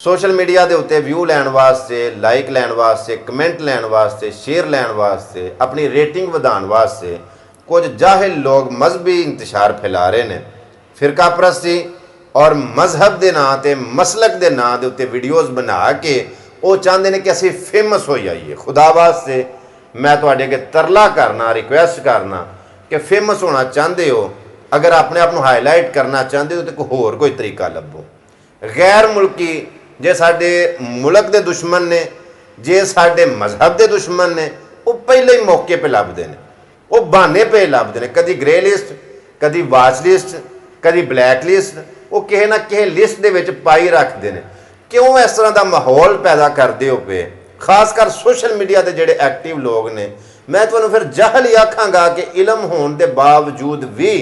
Social media के उत्ते view लैन वास्ते, लाइक लैन वास्ते, कमेंट लैन वास्ते, शेयर लैन वास्ते, अपनी रेटिंग वधाने वास्ते कुछ जाहिल लोग मजहबी इंतशार फैला रहे हैं। फिरका परस्ती और मजहब के नाँ ते मसलक के नाँ के उत्ते वीडियोज़ बना के वो चाहते हैं कि असी फेमस हो जाइए। खुदा वास्ते मैं तुहाडे अगे तरला करना, रिक्वेस्ट करना कि फेमस होना चाहते हो, अगर अपने आप को हाईलाइट करना चाहते हो तो होर कोई तरीका लभो। गैर मुल्की जे साडे मुल्क के दुश्मन ने, जे साडे मजहब के दुश्मन ने, वो पहले ही मौके पर लभदे ने, वो बहाने पे लभदे ने। कदी ग्रे लिस्ट, कदी वाच लिस्ट, कदी ब्लैक लिस्ट, वो किसी ना किसी लिस्ट दे विच पाई रखते हैं। क्यों इस तरह का माहौल पैदा करते हो पे? खासकर सोशल मीडिया के जोड़े एक्टिव लोग ने। मैं तुहानूं फिर जहल ही आखांगा कि इलम होने के बावजूद भी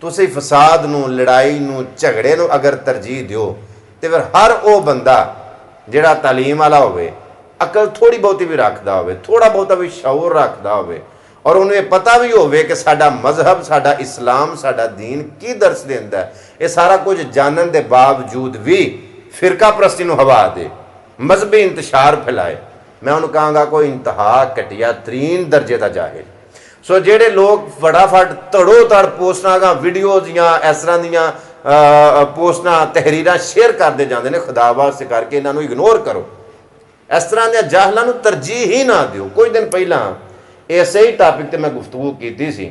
तुसीं फसाद नूं, लड़ाई नूं, झगड़े नूं अगर तरजीह दिओ तो फिर हर वो बंदा जिहड़ा तालीम वाला होवे, अकल थोड़ी बहुती भी रखता होवे, थोड़ा बहुता भी शऊर रखता होवे और उन्हें पता भी होवे कि साडा मजहब, साडा इस्लाम, साडा दीन की दर्श देंदा है, ये सारा कुछ जानने के बावजूद भी फिरका परस्ती नूं हवा दे, मजहबी इंतशार फैलाए, मैं उन्होंने कहांगा कोई इंतहा घटिया तरीन दर्जे का जाहिल। सो जेडे लोग फटाफट तड़ो तड़ पोस्टां, वीडियोज़ या इस तरह दियां पोस्टां, तहरीर शेयर करते जाते हैं, खुदा वास्ते करके इन्हों इग्नोर करो। इस तरह के जाहलों को तरजीह ही ना दिओ। कुछ दिन पहला इस ही टॉपिक पर मैं गुफ्तगू की सी,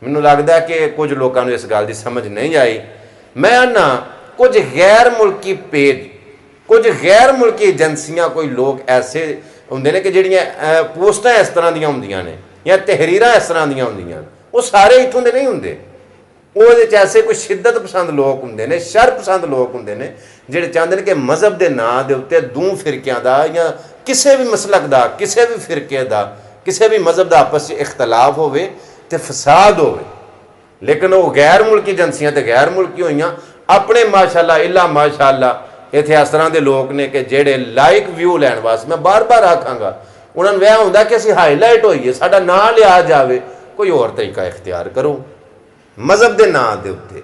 मैनूं लगता है कि कुछ लोगों को इस गल की समझ नहीं आई। मैं आना कुछ गैर मुल्की पेज, कुछ गैर मुल्की एजेंसियां, कोई लोग ऐसे होंगे ने कि जिहड़ियां पोस्टां इस तरह दियां होंदियां ने या तहरीर इस तरह दियां होंदियां, वो सारे इत्थों दे नहीं होंदे। वो ऐसे कोई शिद्दत पसंद लोग होंगे ने, शर पसंद लोग होंगे ने, जिहड़े चाहते हैं कि मजहब के नाँ के उत्ते दूं फिरकियां का या किसी भी मसलक का, किसी भी फिरके का, किसी भी मजहब का आपस में इख्तलाफ होवे ते फसाद होवे। लेकिन वो गैर मुल्की एजेंसियां तो गैर मुल्की होइयां, अपने माशाअल्लाह इला माशाअल्लाह इत्थे इस तरह के लोग ने कि जेडे लाइक व्यू लैन वास्ते, मैं बार बार आखांगा, उन्होंने वह होंदा कि असीं हाईलाइट होइए, साडा नाम लिया जाए। कोई होर तरीका इख्तियार करो। मजहब के नाँ के उत्ते,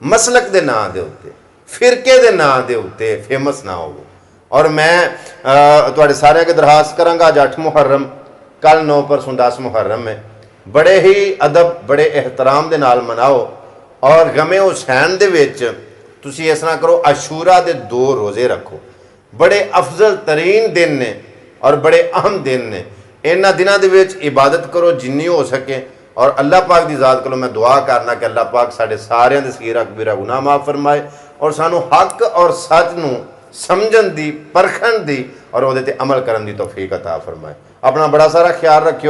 मसलक के नाँ के उत्ते, फिरके के नाँ के उत्ते फेमस ना हो। और मैं तुहाडे सारिਆਂ के दरखास्त करांगा, अज 8 मुहर्रम, कल 9 परसों 10 मुहर्रम है, बड़े ही अदब, बड़े एहतराम के नाल मनाओ। और गमे हुसैन दे विच तुसीं इस तरह करो, अशूरा के 2 रोज़े रखो, बड़े अफजल तरीन दिन ने और बड़े अहम दिन ने। इन्हां दिनां दे विच इबादत करो जिन्नी हो सके, और अल्लाह पाक की ज़ात को मैं दुआ करना कि अल्लाह पाक साढ़े सारिਆਂ दे सगीरा कबीरा गुनाह माफ़ फरमाए और सानू हक और सच नूं समझण दी, परखण दी और उहदे ते अमल करन दी तौफीक अता फरमाए। अपना बड़ा सारा ख्याल रखियो।